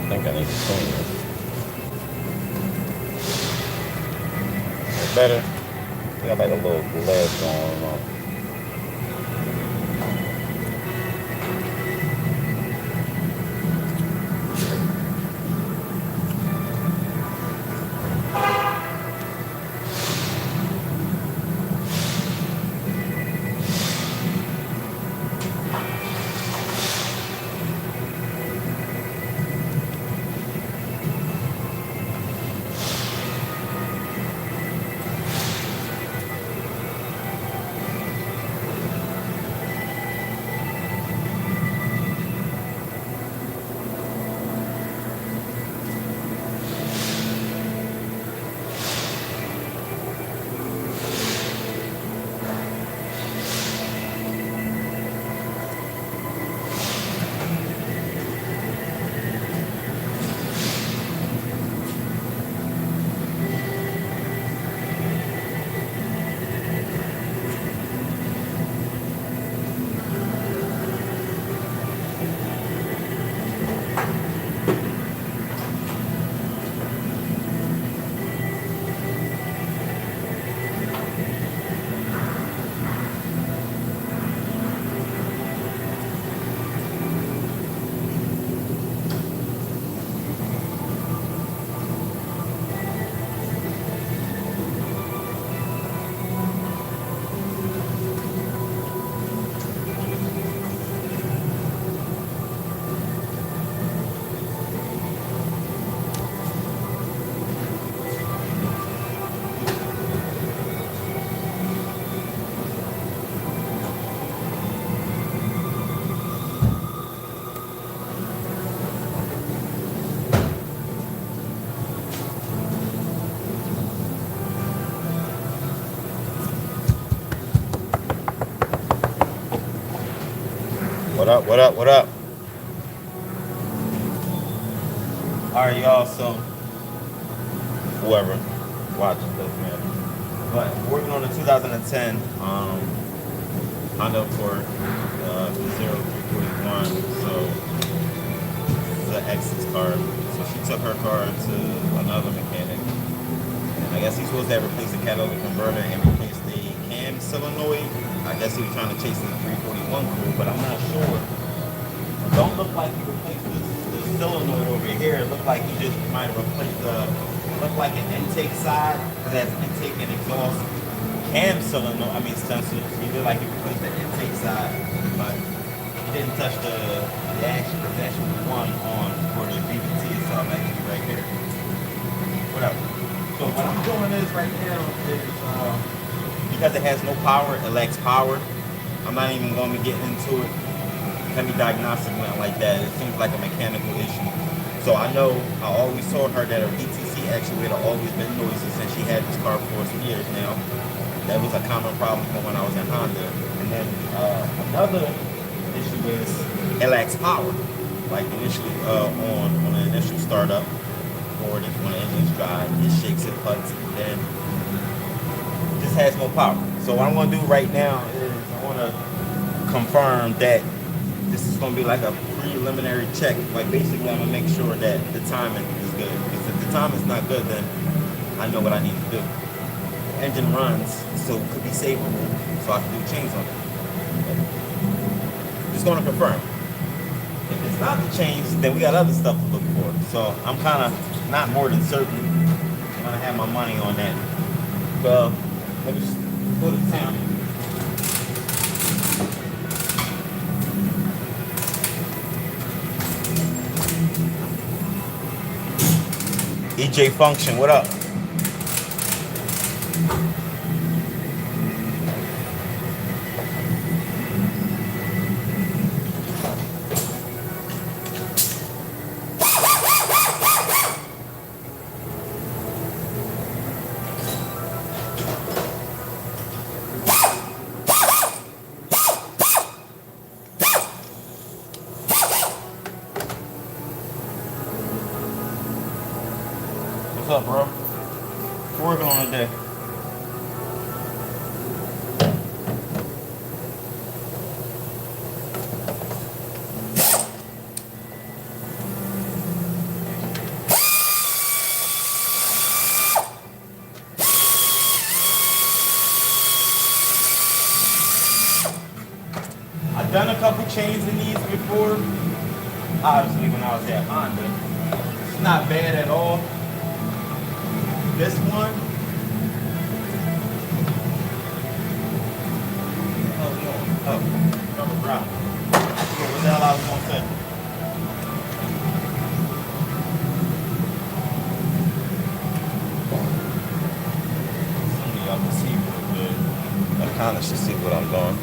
I think I need to clean this. Better. I got like a little lead going on. What up, what up, what up? Alright, y'all, so whoever watching this, man. But working on the 2010 Honda Accord P0341. So this is an ex's car. So she took her car to another mechanic. And I guess he's supposed to have replaced the catalytic converter and replaced the cam solenoid. I guess he was trying to chase the 341 crew, but I'm not sure. It don't look like he replaced the solenoid over here. It looked like he just might have replaced looked like an intake side, because that's intake and exhaust cam solenoid, sensors. He did like he replaced the intake side, but he didn't touch the dash, because that's one on for the BBT itself, actually right here. Whatever. So what I'm doing is right now is, because it has no power, it lacks power. I'm not even going to be getting into it. Heavy diagnostic went like that. It seems like a mechanical issue. So I know I always told her that her ETC actuator always been noisy since she had this car for some years now. That was a common problem from when I was in Honda. And then another issue is it lacks power. Like initially on the initial startup, or when the engine's dry, it shakes, it putts, and then just has no power. So what I'm going to do right now is I want to confirm that this is going to be like a preliminary check. Like basically I'm going to make sure that the timing is good. Because if the time is not good, then I know what I need to do. The engine runs, so it could be savable, so I can do chains on it. Just going to confirm. If it's not the chains, then we got other stuff to look for. So I'm kind of not more than certain I'm going to have my money on that. Well, let me just go to town. EJ Function, what up? What's up, bro? What you working on today? chains in these before. Obviously, when I was at Honda, it's not bad at all. This one, rubber ground. I forget what the hell I was gonna say. Some of y'all can see real good. I kind of should see what I'm doing.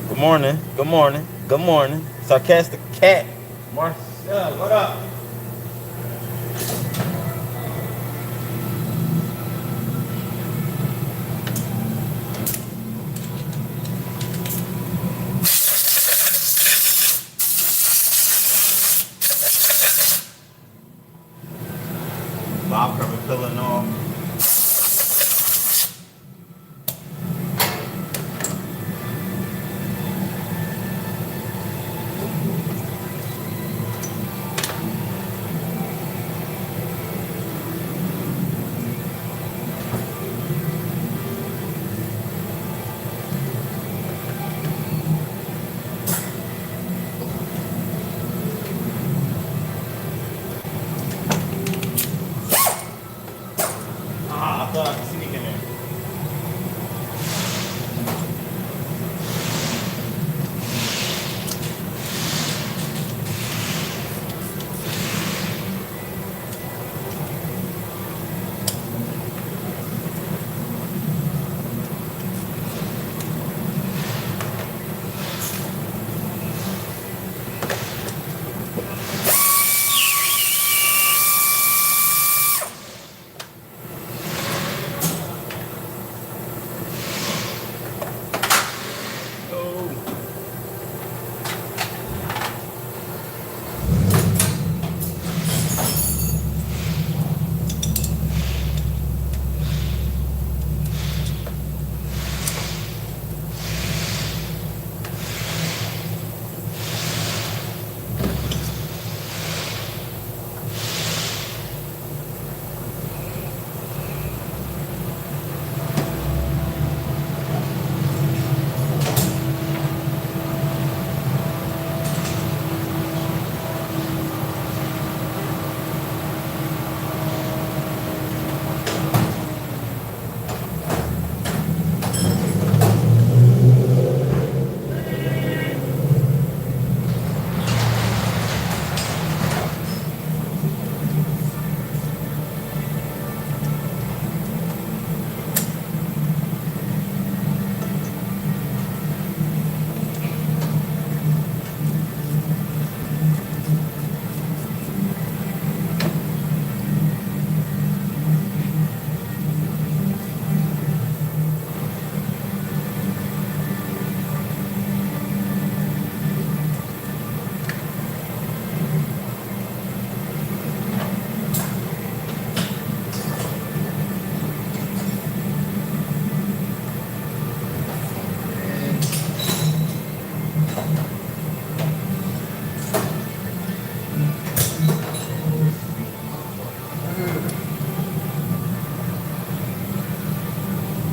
Good morning, good morning, good morning. Sarcastic cat. Marcel, what up? Bob cover peeling off. I thought I could sneak in there.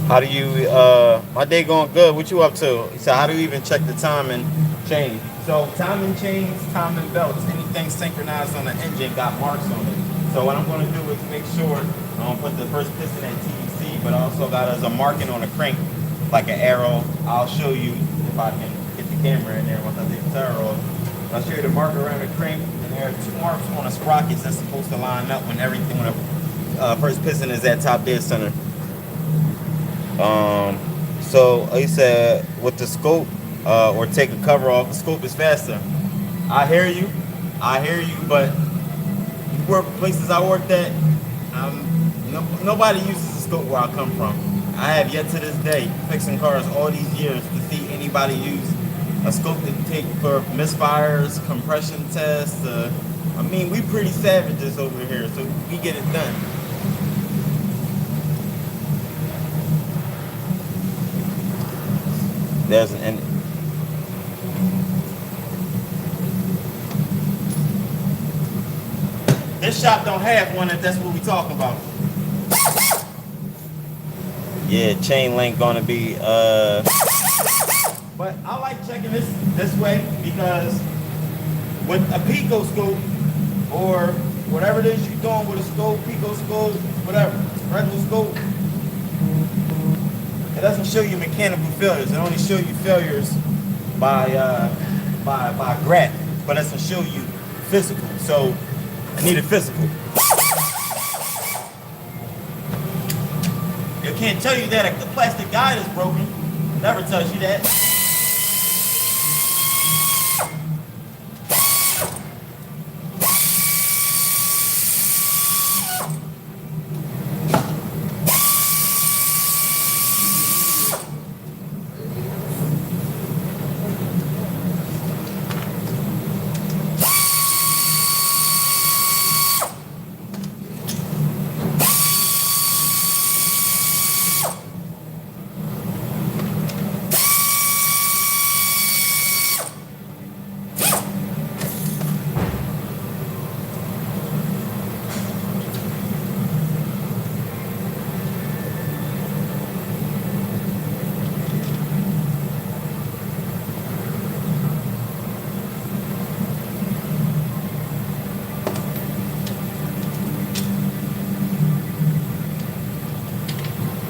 How do you, my day going good. What you up to? He said, how do you even check the time and chain? So timing chains, timing belts, anything synchronized on the engine got marks on it. So what I'm going to do is make sure I don't put the first piston at TDC, but I also got as a marking on the crank, like an arrow. I'll show you if I can get the camera in there once I take the tire off. I'll show you the marker around the crank, and there are 2 marks on the sprockets that's supposed to line up when everything, when the first piston is at top dead center. So he said with the scope, or take a cover off, the scope is faster. I hear you, but places I worked at, nobody uses the scope where I come from. I have yet to this day, fixing cars all these years, to see anybody use a scope to take for misfires, compression tests. I mean, we pretty savages over here, so we get it done. There's an end. This shop don't have one if that's what we talking about. Yeah, chain link gonna be but I like checking this way because with a Pico scope or whatever it is you're doing with a scope, Pico scope, whatever, regular scope, it doesn't show you mechanical failures. It only shows you failures by graph, but it doesn't show you physical. So I need a physical. It can't tell you that the plastic guide is broken. It never tells you that.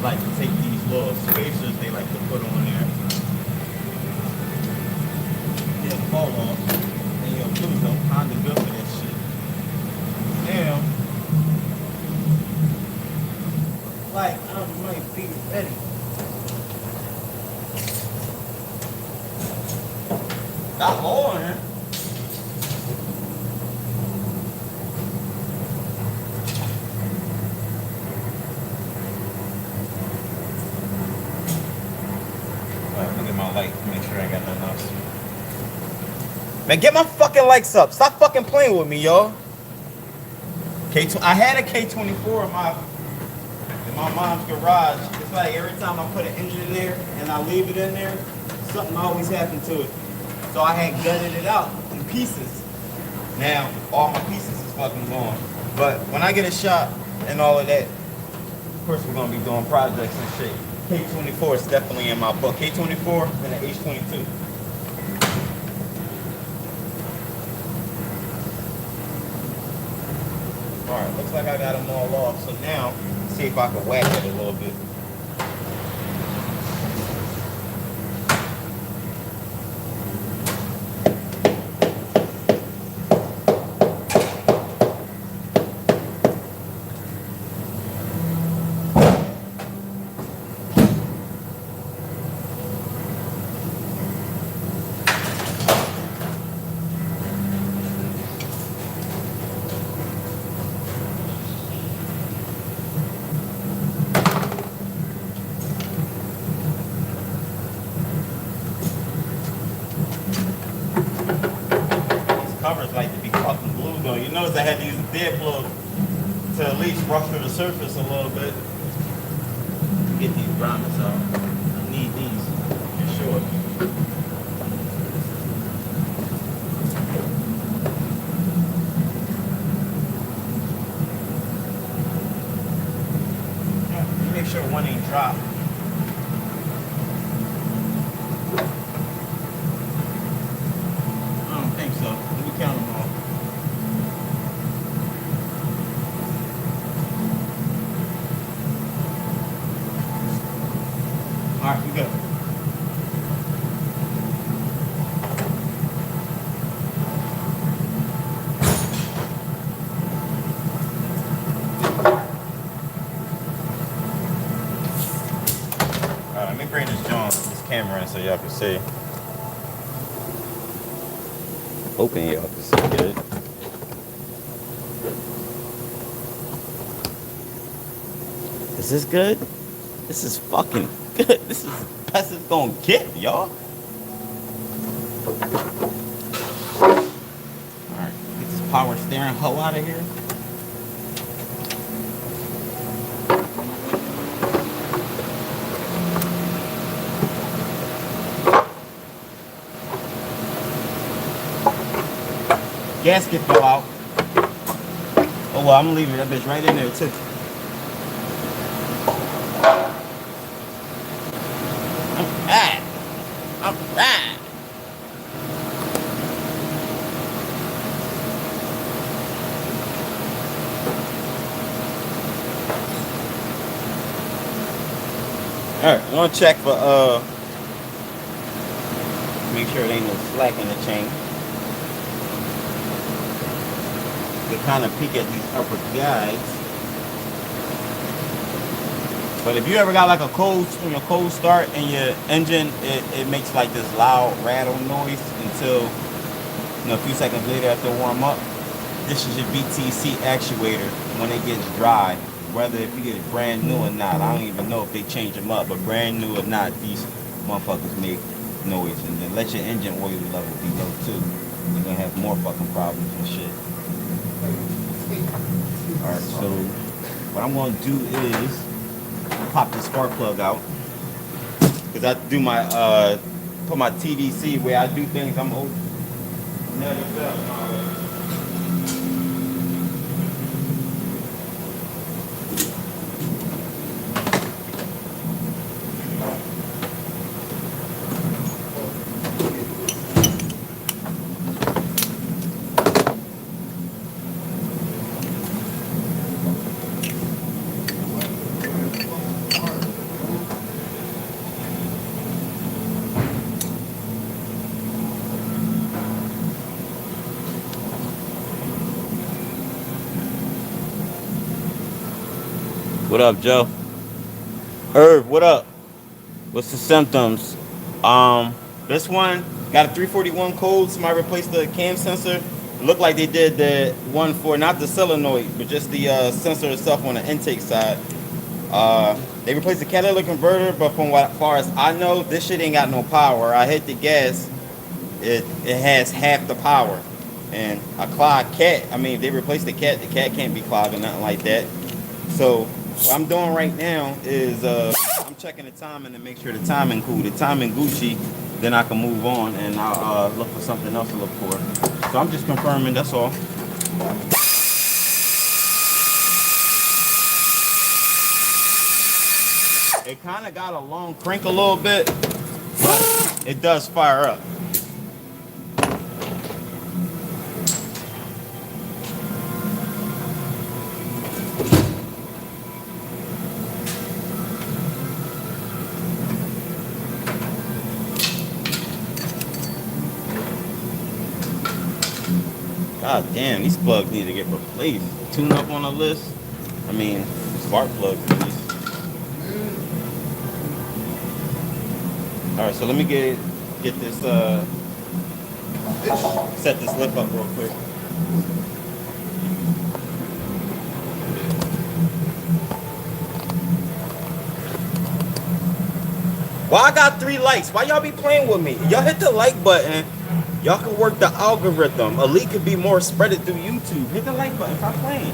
Like to take these little spacers they like to put on there. They'll fall off and you'll lose them. Honda good for that shit. Damn. Like I might be ready. Got hole in here. My light, make sure I got nothing else. Man, get my fucking lights up. Stop fucking playing with me, y'all. I had a K24 in my mom's garage. It's like every time I put an engine in there and I leave it in there, something always happened to it. So I had gutted it out in pieces. Now, all my pieces is fucking gone. But when I get a shot and all of that, of course we're gonna be doing projects and shit. K24 is definitely in my book. K24 and the H22. Alright, looks like I got them all off. So now, let's see if I can whack it a little bit. Covers like to be fucking glued though. You notice I had to use a dead plug to at least rough through the surface a little bit. Get these grommets out. I need these for sure. Make sure one ain't dropped. Alright, we good. Alright, let me bring this camera in so y'all can see. Hoping y'all can see good. Is this good? This is fucking good. This is the best it's gonna get, y'all. Alright, get this power steering hoe out of here. Gasket fell out. Oh well, I'm gonna leave that bitch right in there too. Alright. Alright, I'm gonna check for make sure there ain't no slack in the chain. You kind of peek at these upper guides. But if you ever got like a cold start in your engine, it makes like this loud rattle noise until a few seconds later after warm up. This is your VTC actuator when it gets dry. Whether if you get it brand new or not, I don't even know if they change them up, but brand new or not, these motherfuckers make noise. And then let your engine oil level be low too. You're gonna have more fucking problems and shit. Alright, so what I'm gonna do is pop the spark plug out, because I do my put my TDC where I do things. I'm old. Never felt. What up, Joe? Herb, what up? What's the symptoms? This one got a 341 code. Somebody replaced the cam sensor. It looked like they did the one for not the solenoid, but just the sensor itself on the intake side. They replaced the catalytic converter, but from what far as I know, this shit ain't got no power. I hit the gas, it has half the power. And a clog cat, I mean, if they replaced the cat can't be clogged or nothing like that. So what I'm doing right now is I'm checking the timing to make sure the timing cool. The timing Gucci, then I can move on and I'll look for something else to look for. So I'm just confirming, that's all. It kind of got a long crank a little bit, but it does fire up. God damn, these plugs need to get replaced. Tune up on the list. I mean, spark plugs at least. Alright, so let me get this set this lip up real quick. Why I got 3 likes? Why y'all be playing with me? Y'all hit the like button. Y'all can work the algorithm. A leak could be more spread it through YouTube. Hit the like button. Stop playing.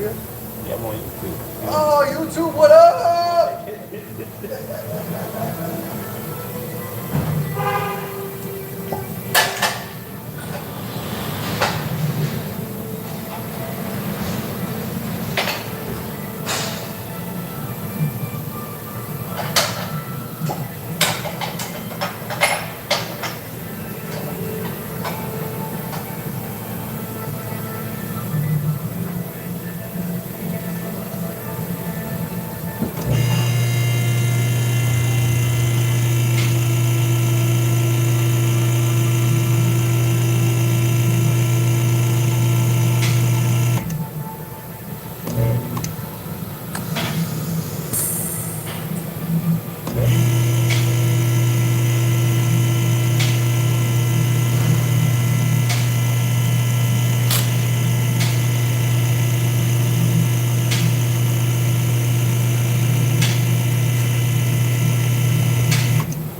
here? Yeah, I'm on YouTube. Oh, YouTube, what up?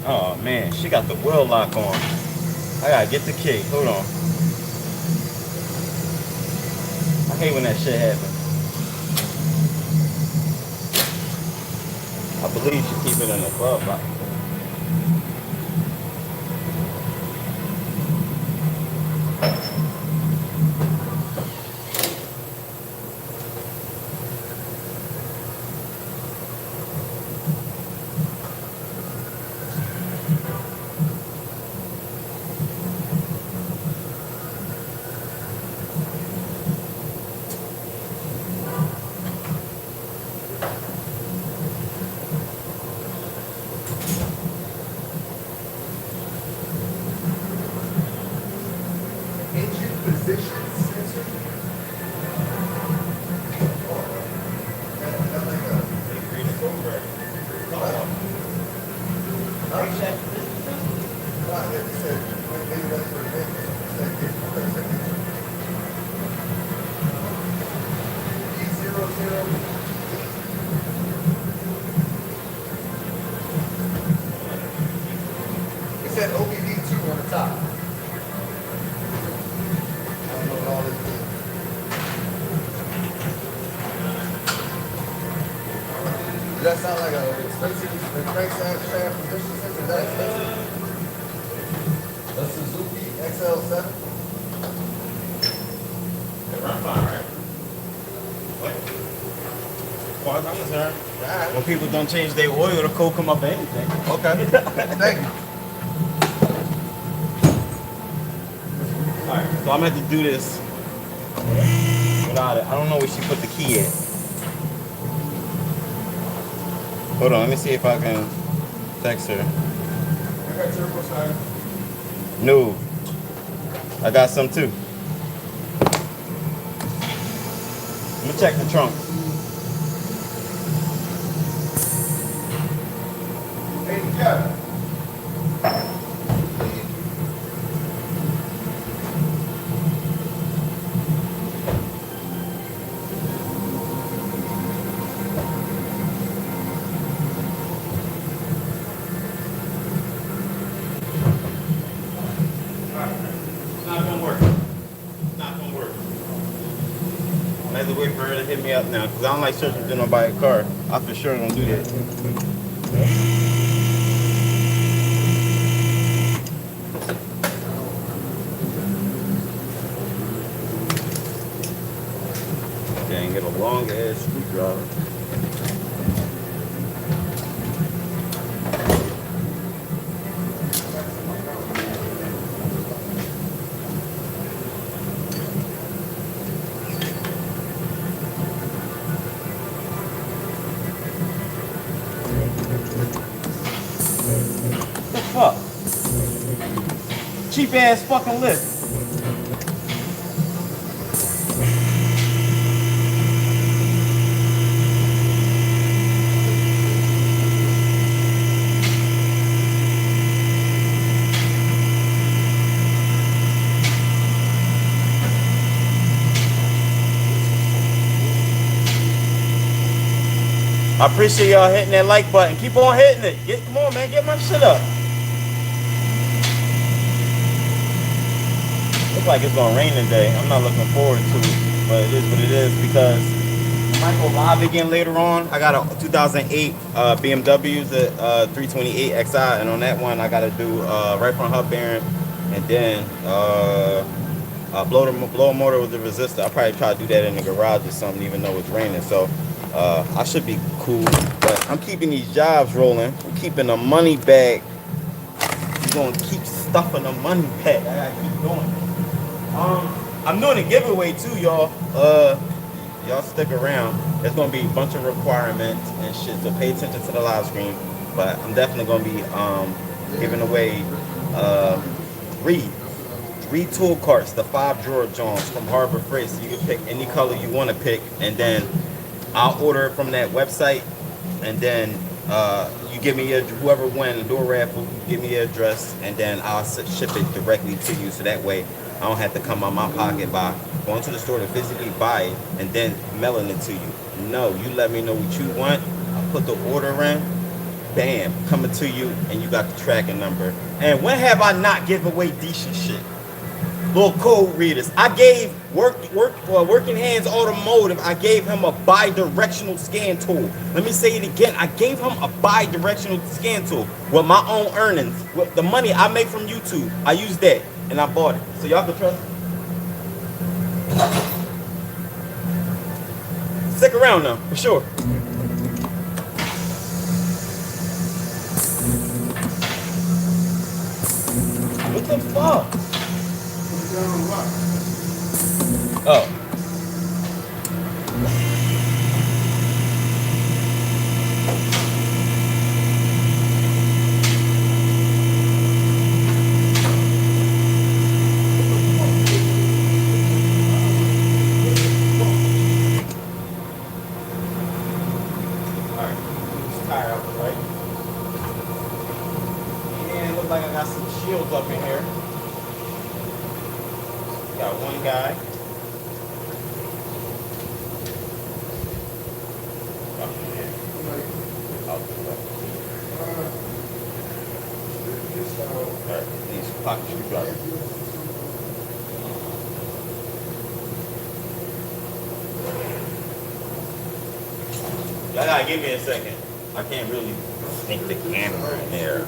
Oh man, she got the wheel lock on. I gotta get the key. Hold on. I hate when that shit happens. I believe you should keep it in the glove box. Engine position sensor. It said OBD2 on the top. I don't know what all this is. Does that sound like an expensive crankshaft position sensor? Is that expensive? A Suzuki XL7? It runs fine, right? What? As far as I'm concerned, when people don't change their oil, the code come up anything. Okay. Thank you. Alright, so I'm gonna have to do this without it. I don't know where she put the key at. Hold on, let me see if I can text her. I got turbo side. No. I got some too. Let me check the trunk. Hey, Kevin. It's not gonna work. It's not gonna work. I have to wait for her to hit me up now, because I don't like searching for nobody's car. I for sure don't do that. Dang, get a long ass screwdriver. What the fuck? Cheap ass fucking lift. I appreciate y'all hitting that like button. Keep on hitting it. Come on, man. Get my shit up. Looks like it's gonna rain today. I'm not looking forward to it, but it is what it is because might go live again later on. I got a 2008 BMW, the 328 Xi, and on that one I got to do right front hub bearing, and then blower motor with the resistor. I'll probably try to do that in the garage or something, even though it's raining. So I should be cool. But I'm keeping these jobs rolling. I'm keeping the money bag. We're gonna keep stuffing the money bag. I gotta keep going. I'm doing a giveaway too, y'all. Y'all stick around. There's gonna be a bunch of requirements and shit, so pay attention to the live stream. But I'm definitely gonna be giving away three tool carts, the 5-drawer Johns from Harbor Freight. So you can pick any color you want to pick, and then I'll order it from that website, and then you give me your, whoever won the door raffle, give me your address, and then I'll ship it directly to you, so that way I don't have to come out my pocket by going to the store to physically buy it and then mailing it to you. No, you let me know what you want. I'll put the order in, bam, coming to you, and you got the tracking number. And when have I not given away decent shit? Little code readers. I gave Working Hands Automotive, I gave him a bi-directional scan tool. Let me say it again. I gave him a bi-directional scan tool with my own earnings. With the money I make from YouTube, I used that and I bought it. So y'all can trust me. Stick around now, for sure. What the fuck? Oh. Alright, this tire out the way. And it looks like I got some shields up in here. Got one guy. Alright, these pocket screwdrivers. Y'all gotta give me a second. I can't really sneak the camera in there.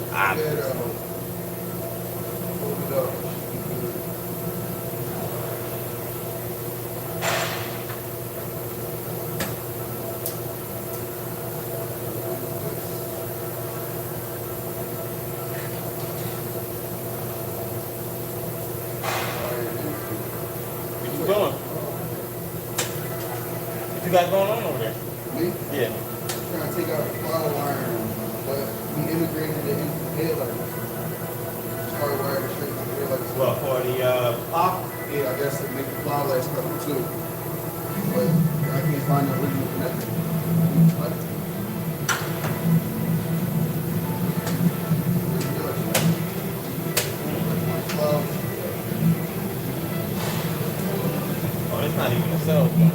What you got going on over there? Me? Yeah. Trying to take out the plow wire, but we integrated it into the headlights. Hardwired straight to the headlights. Well, for the plow? Yeah, I guess it make the plow lights cover too. But I can't find the original connector. Oh, it's not even a cell phone.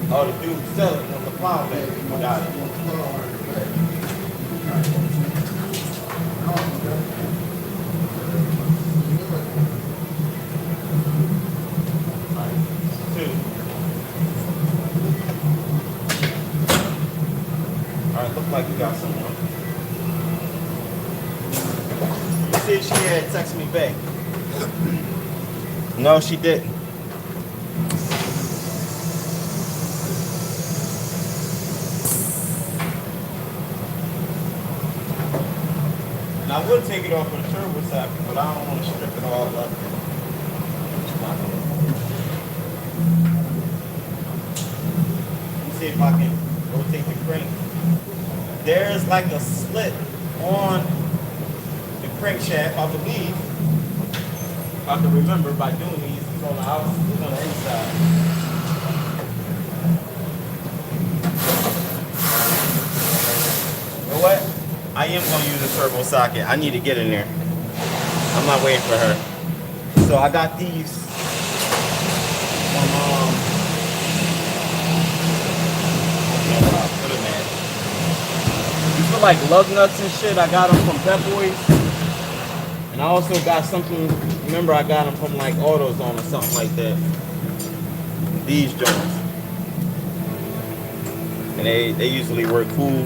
Oh, the dude selling on the plow man. Got it. Alright, look like you got someone. You said she had texted me back. No, she didn't. And I would take it off with a turbo socket, but I don't want to strip it all up. Let me see if I can rotate the crank. There's like a slit on the crankshaft, I believe. If I can remember by doing these, it's on the outside, it's on the inside. You know what? I am going to use a turbo socket. I need to get in there. I'm not waiting for her. So I got these from, these are like lug nuts and shit. I got them from Pep Boys. And I also got something, remember I got them from like AutoZone or something like that. these joints. And they usually work cool.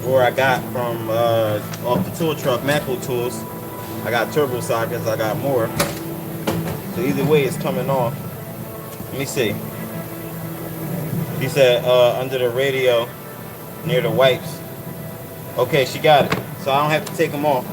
Or I got from off the tool truck, Macro Tools. I got turbo sockets, I got more. So either way it's coming off. Let me see. He said under the radio near the wipes. Okay, she got it. So I don't have to take them off.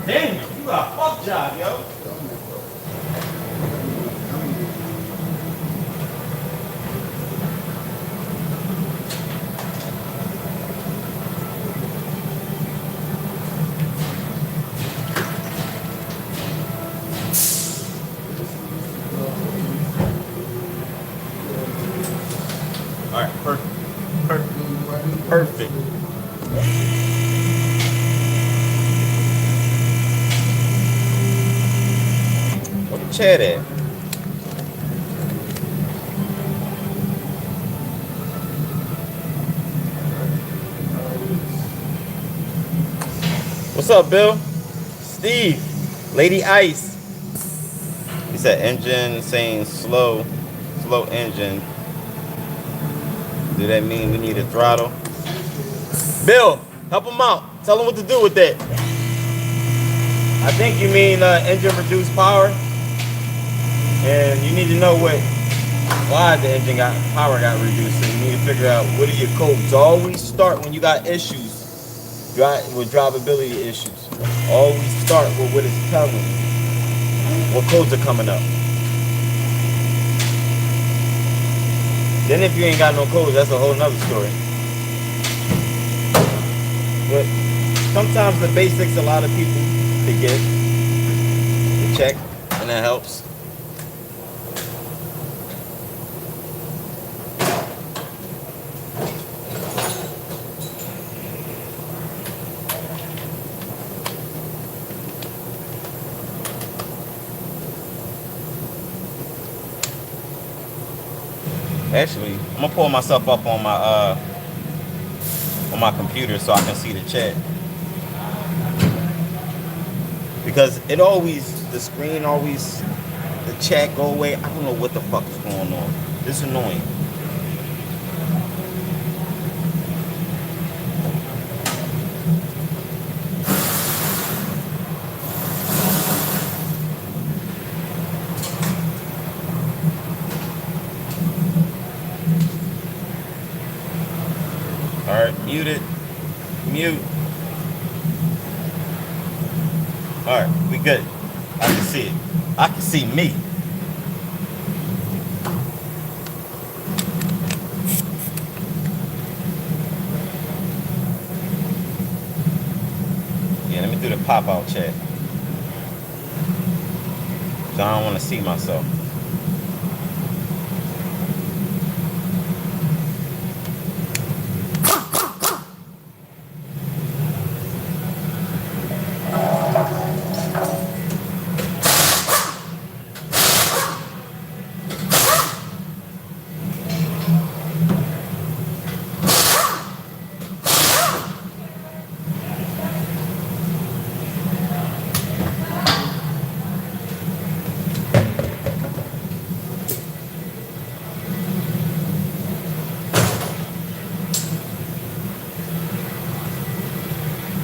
Damn, you got a fuck job, yo. All right, perfect. Where the chat at? What's up, Bill? Steve, Lady Ice. He said engine saying slow engine. Do that mean we need a throttle? Bill, help him out. Tell him what to do with that. I think you mean engine reduced power. And you need to know why the engine power got reduced. So you need to figure out what are your codes. Always start when you got issues with drivability issues. Always start with what it's telling you. What codes are coming up. Then if you ain't got no codes, that's a whole nother story. But sometimes the basics a lot of people forget to check, and that helps. Actually, I'm gonna pull myself up on my computer so I can see the chat. Because the screen always, the chat go away. I don't know what the fuck is going on. This is annoying. Alright, mute. Alright, we good. I can see it. I can see me. Yeah, let me do the pop-out chat. So I don't want to see myself.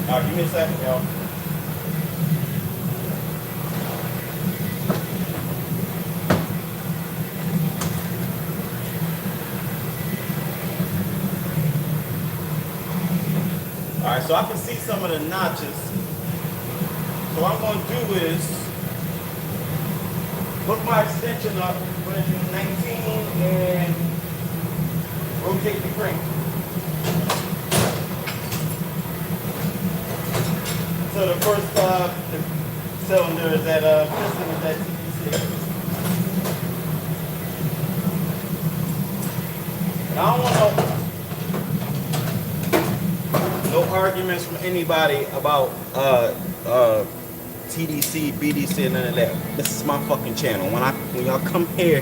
Alright, give me a second, y'all. Alright, so I can see some of the notches. So what I'm going to do is hook my extension up with 19 and rotate the crank. So the first cylinder is that piston is that TPC. And I don't want arguments from anybody about TDC, BDC, and none of that. This is my fucking channel. When y'all come here,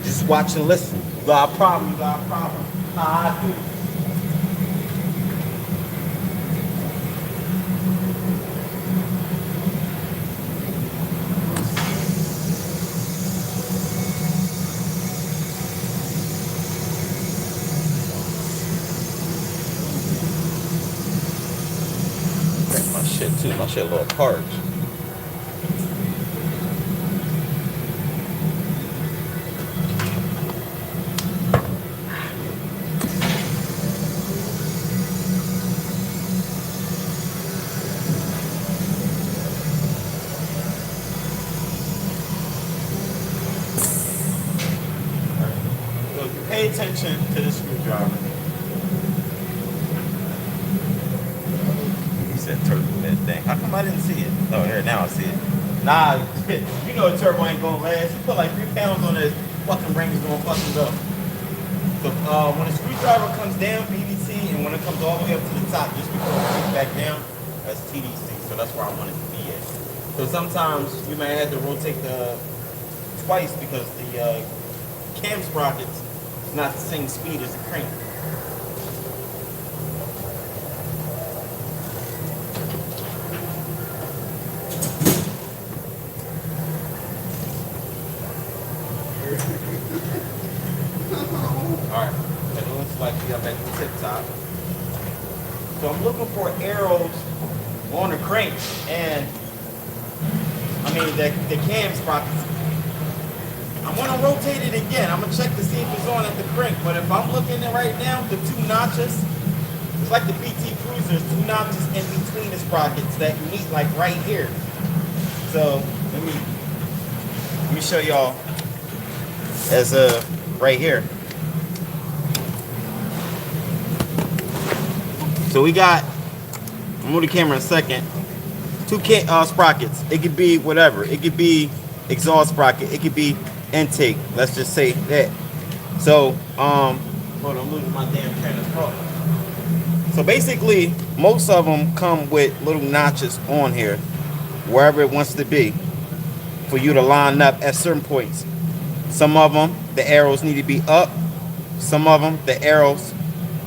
just watch and listen. You got a problem, you got a problem. I do. My shit too. My shit a little parched. So if you pay attention to the screwdriver. That turbo, that thing. How come I didn't see it? Oh, here, now I see it. Nah, you know a turbo ain't gonna last. You put like 3 pounds on this, fucking ring is gonna fucking go. So when a screwdriver comes down, BDC, and when it comes all the way up to the top, just before it comes back down, that's TDC. So that's where I want it to be at. So sometimes you may have to rotate the twice because the cam sprockets is not the same speed as the crank. Alright, it looks like we got back to the tip top. So I'm looking for arrows on the crank and the cam sprockets. I want to rotate it again. I'm going to check to see if it's on at the crank. But if I'm looking at right now, the 2 notches, it's like the PT Cruiser's 2 notches in between the sprockets that meet like right here. So let me show y'all as right here. So we got, I'll move the camera in a second, 2 sprockets. It could be whatever. It could be exhaust sprocket. It could be intake. Let's just say that. So, hold on, I'm losing my damn train of thought. So basically, most of them come with little notches on here, wherever it wants to be, for you to line up at certain points. Some of them, the arrows need to be up. Some of them, the arrows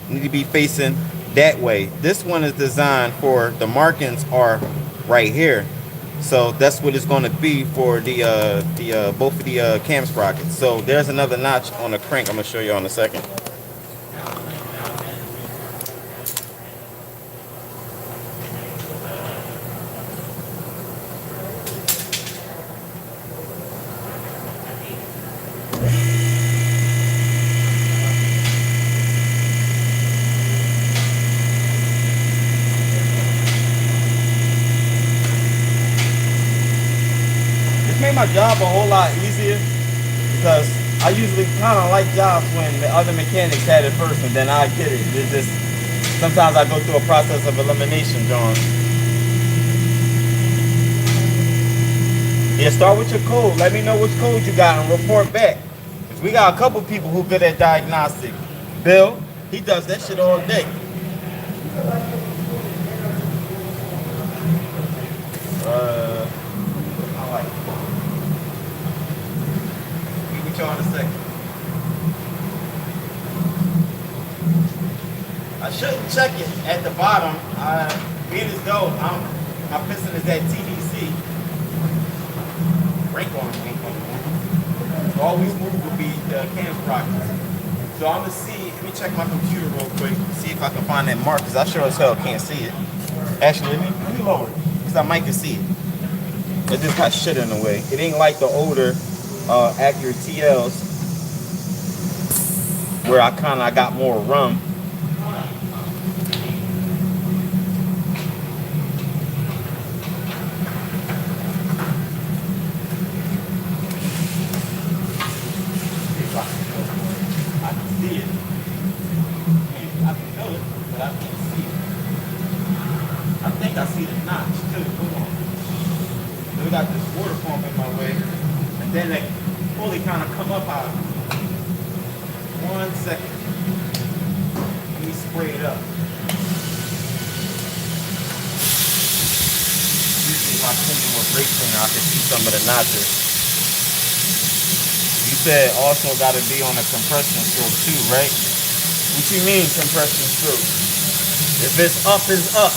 need to be facing that way. This one is designed for, the markings are right here. So that's what it's going to be for the both of the cam sprockets. So there's another notch on the crank I'm going to show you in a second. Made my job a whole lot easier because I usually kind of like jobs when the other mechanics had it first and then I get it. It's just sometimes I go through a process of elimination, John. Yeah, start with your code. Let me know which code you got and report back. Cause we got a couple people who good at diagnostic. Bill, he does that shit all day. On a second. I shouldn't check it at the bottom. Being as though my piston is at TDC. Brake on. So always move will be the cam sprockets. So I'm gonna see. Let me check my computer real quick. See if I can find that mark because I sure as hell can't see it. Actually, let me lower it because I might can see it. It just got shit in the way. It ain't like the older accurate TLs where I got more rum. I can see it. I can feel it, but I can't see it. I think I see the notch too. Come on. So we got this water pump in my way. And then they fully kind of come up out of it. 1 second. Let me spray it up. my cleaner with brake cleaner, I can see some of the notches. You said also got to be on a compression stroke too, right? What you mean compression stroke? If it's up, it's up.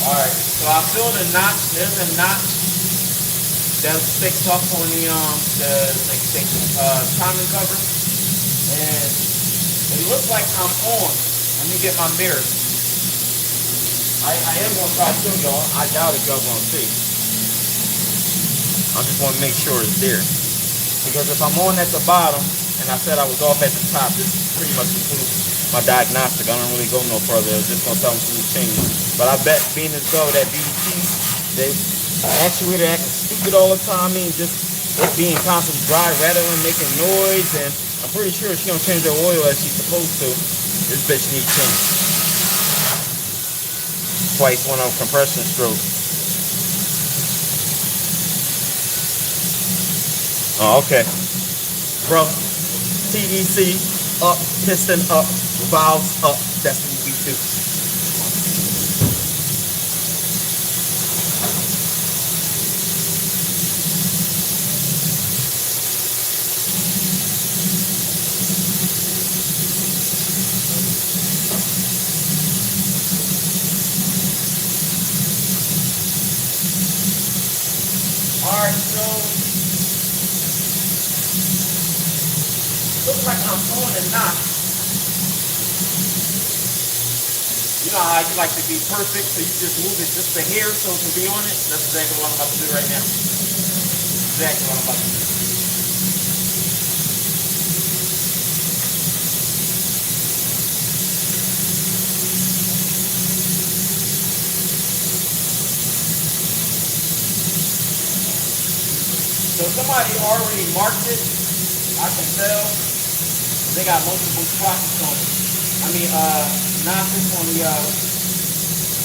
Alright, so I feel the notch. There's a notch that sticks up on the timing cover, and it looks like I'm on. Let me get my mirror. I am gonna try to show y'all. I doubt if y'all gonna see. I just want to make sure it's there, because if I'm on at the bottom and I said I was off at the top, this pretty much includes my diagnostic. I don't really go no further. It's just gonna tell me to change. But I bet being as though that BT, they actuator acting stupid all the time. I mean, just it being constantly dry, rattling, making noise, and I'm pretty sure she don't change her oil as she's supposed to. This bitch needs change. Twice went on compression stroke. Oh, okay. Bro, TDC up, piston up, valves up. That's what we do. Alright, so looks like I'm on a knot. You know how you like to be perfect, so you just move it just a hair so it can be on it? That's exactly what I'm about to do right now. Exactly what I'm about to do. So somebody already marked it, I can tell. They got multiple sprockets on it. I mean, notches on the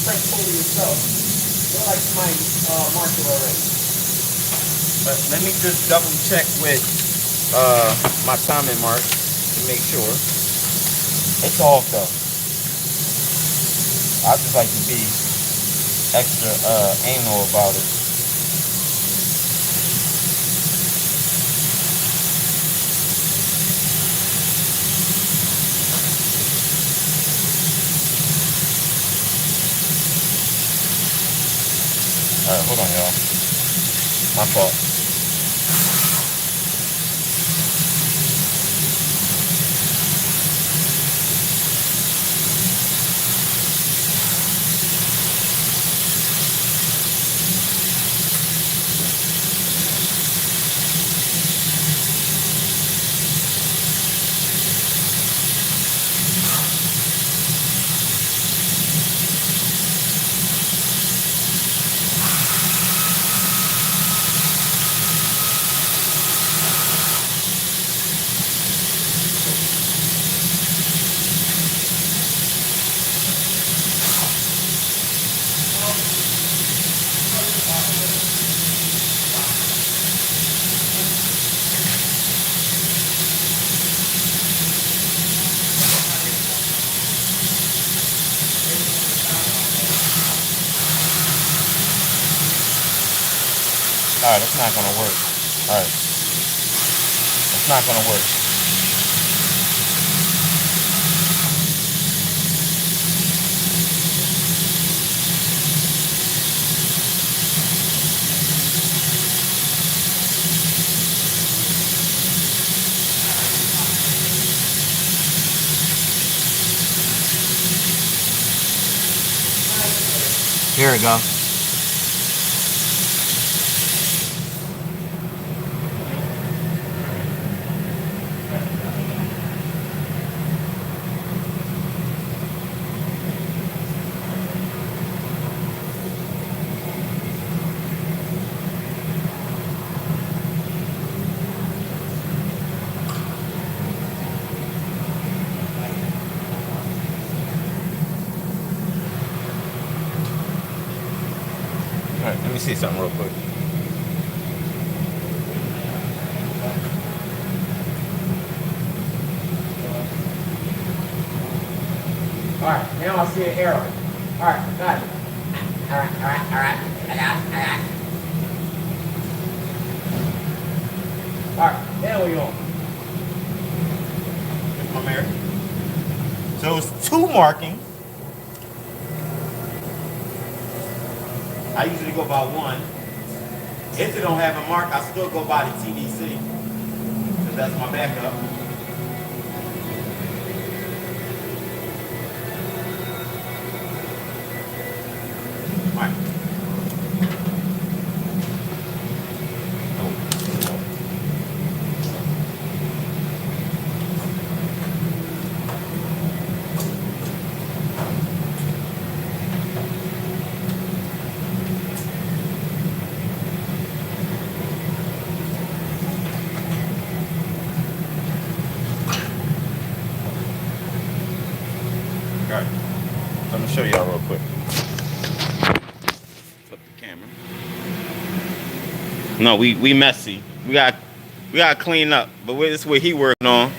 French pulley itself. Look like somebody marked it already. But let me just double check with my timing mark to make sure. It's off though. I just like to be extra anal about it. Alright, hold on, y'all. My fault. Alright, that's not gonna work. Alright. That's not gonna work. Here we go. me see something real quick. Alright, now I see an arrow. Alright, got it. Alright. I got it. Alright, now we on. Here's my mirror. So it's 2 markings. I usually go by 1. If they don't have a mark, I still go by the TDC. Because that's my backup. Alright. Alright, so I'm gonna show y'all real quick. Flip the camera. No, we messy. We got clean up, but this is what he working on.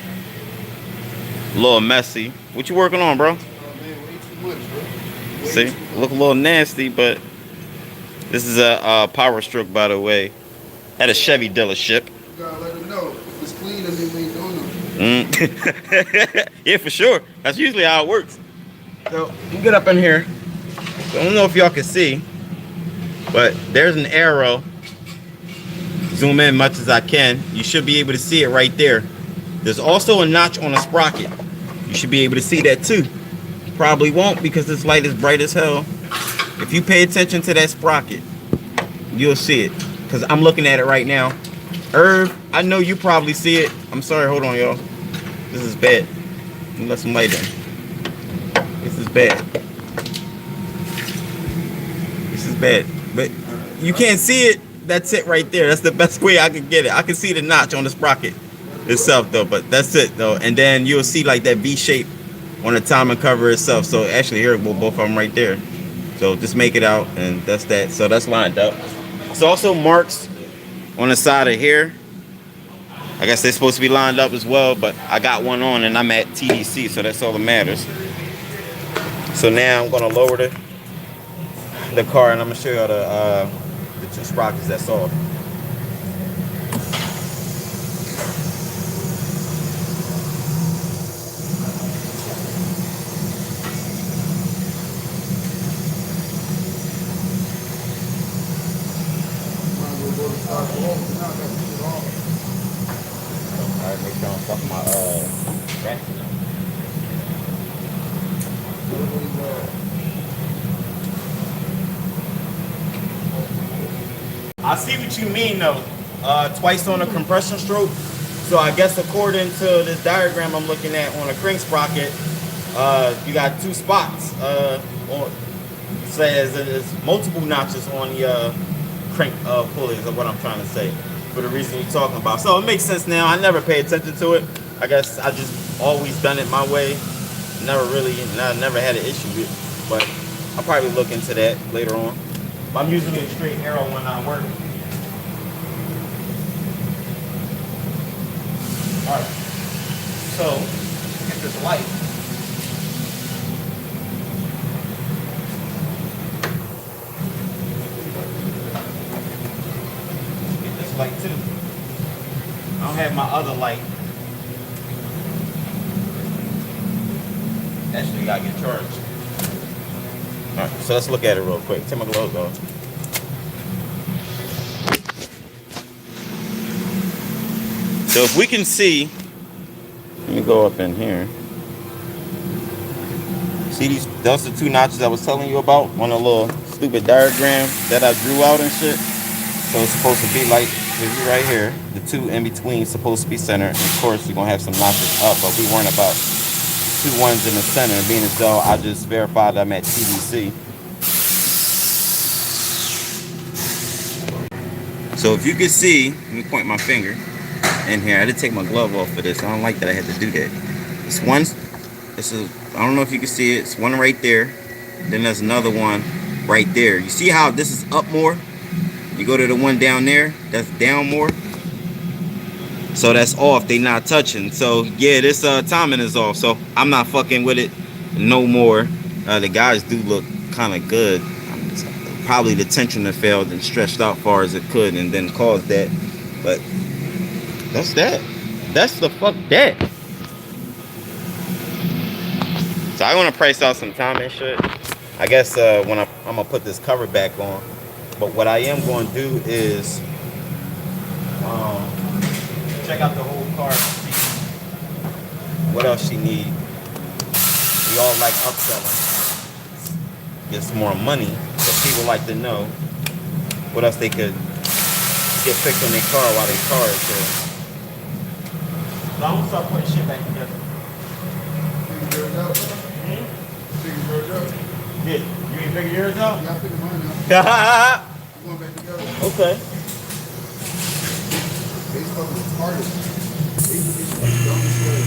A little messy. What you working on, bro? Oh man, way too much, bro. Way See, too much. look a little nasty, but this is a Power Stroke, by the way, at a Chevy dealership. You gotta let them know. If it's clean, then we ain't doing nothing. Yeah, for sure. That's usually how it works. So you get up in here. I don't know if y'all can see, but there's an arrow. Zoom in much as I can. You should be able to see it right there. There's also a notch on a sprocket. You should be able to see that too. You probably won't because this light is bright as hell. If you pay attention to that sprocket, you'll see it. Because I'm looking at it right now. Irv, I know you probably see it. I'm sorry, hold on, y'all. This is bad. Let me let some light in. This is bad. This is bad. But you can't see it. That's it right there. That's the best way I can get it. I can see the notch on the sprocket itself though, but that's it though. And then you'll see like that V shape on the timing cover itself. So actually here, well, both of them right there. So just make it out, and that's that. So that's lined up. It's also marks on the side of here. I guess they're supposed to be lined up as well, but I got one on and I'm at TDC, so that's all that matters. So now I'm gonna lower the car and I'm gonna show you the 2 sprockets that's off. Might as well go to start off. Now that shit off. Alright, make sure I don't fuck my ratchet up. I see what you mean though. Twice on a compression stroke. So I guess according to this diagram I'm looking at on a crank sprocket, you got 2 spots. Says there's multiple notches on the crank pulleys, is what I'm trying to say, for the reason you're talking about. So it makes sense now. I never pay attention to it. I guess I just always done it my way. Never had an issue with it. But I'll probably look into that later on. But I'm using a straight arrow when I work. Alright. So, get this light. Get this light too. I don't have my other light. Actually, gotta get charged. Alright, so let's look at it real quick. Take my gloves off. So if we can see, let me go up in here. See these, those are 2 notches I was telling you about on a little stupid diagram that I drew out and shit. So it's supposed to be like, right here, the 2 in between supposed to be centered. And of course, you're gonna have some notches up, but we weren't about 2 ones in the center, being as though I just verified I'm at TDC. So if you can see, let me point my finger in here. I had to take my glove off for this. I don't like that I had to do that. This one, this is, I don't know if you can see it. It's one right there. Then there's another one right there. You see how this is up more? You go to the one down there, that's down more. So that's off, they not touching. So yeah, this timing is off. So I'm not fucking with it no more. The guys do look kind of good. Probably the tensioner failed and stretched out far as it could and then caused that. But that's that. That's the fuck that. So I want to price out some time and shit. I guess when I'm gonna put this cover back on. But what I am going to do is check out the whole car, see what else she need. We all like upselling, get some more money, but people like to know what else they could get fixed on their car while their car is here. So I'm gonna start putting shit back together. Yeah, you ain't figure yours out? Yeah, I figured mine out. We're going back together. Okay. They fucking retarded. They used to be fucking dumb as well.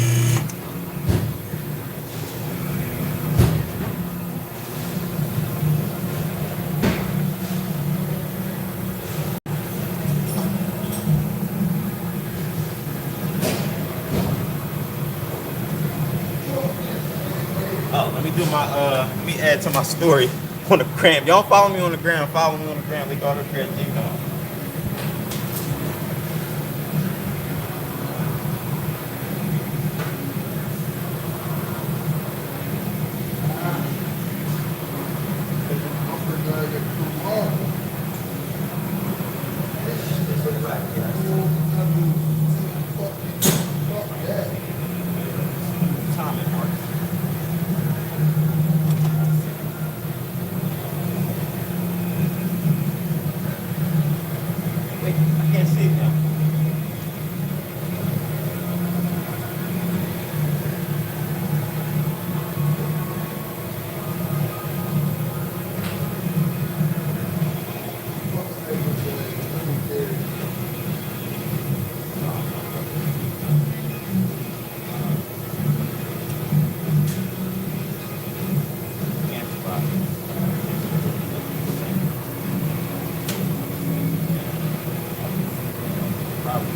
Oh, let me do my let me add to my story on the gram. Y'all follow me on the gram. Follow me on the gram. Leekautorepair. Wait, I can't see it now. Can't spot it. Probably.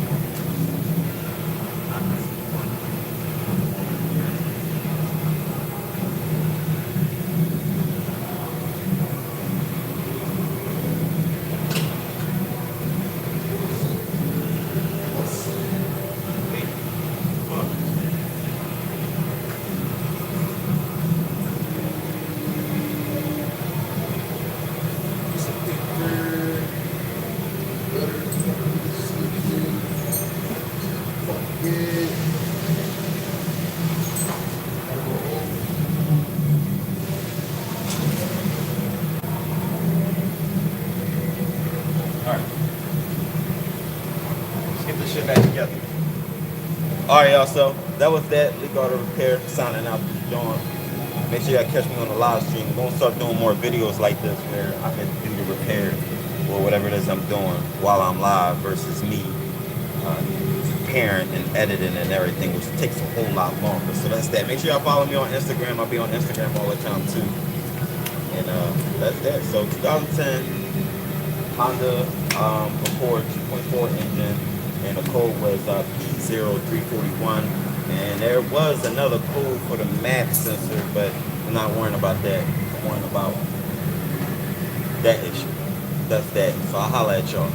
Alright. Let's get this shit back together. Alright, y'all, so that was that. Leekautorepair signing out this joint. Make sure y'all catch me on the live stream. I'm gonna start doing more videos like this where I can do the repair or whatever it is I'm doing while I'm live versus me preparing and editing and everything, which takes a whole lot longer. So that's that. Make sure y'all follow me on Instagram. I'll be on Instagram all the time too. And that's that. So 2010 Honda Accord 2.4 engine, and the code was P0341. And there was another code for the MAP sensor, but I'm not worrying about that. I'm worrying about that issue. That's that. So I'll holler at y'all.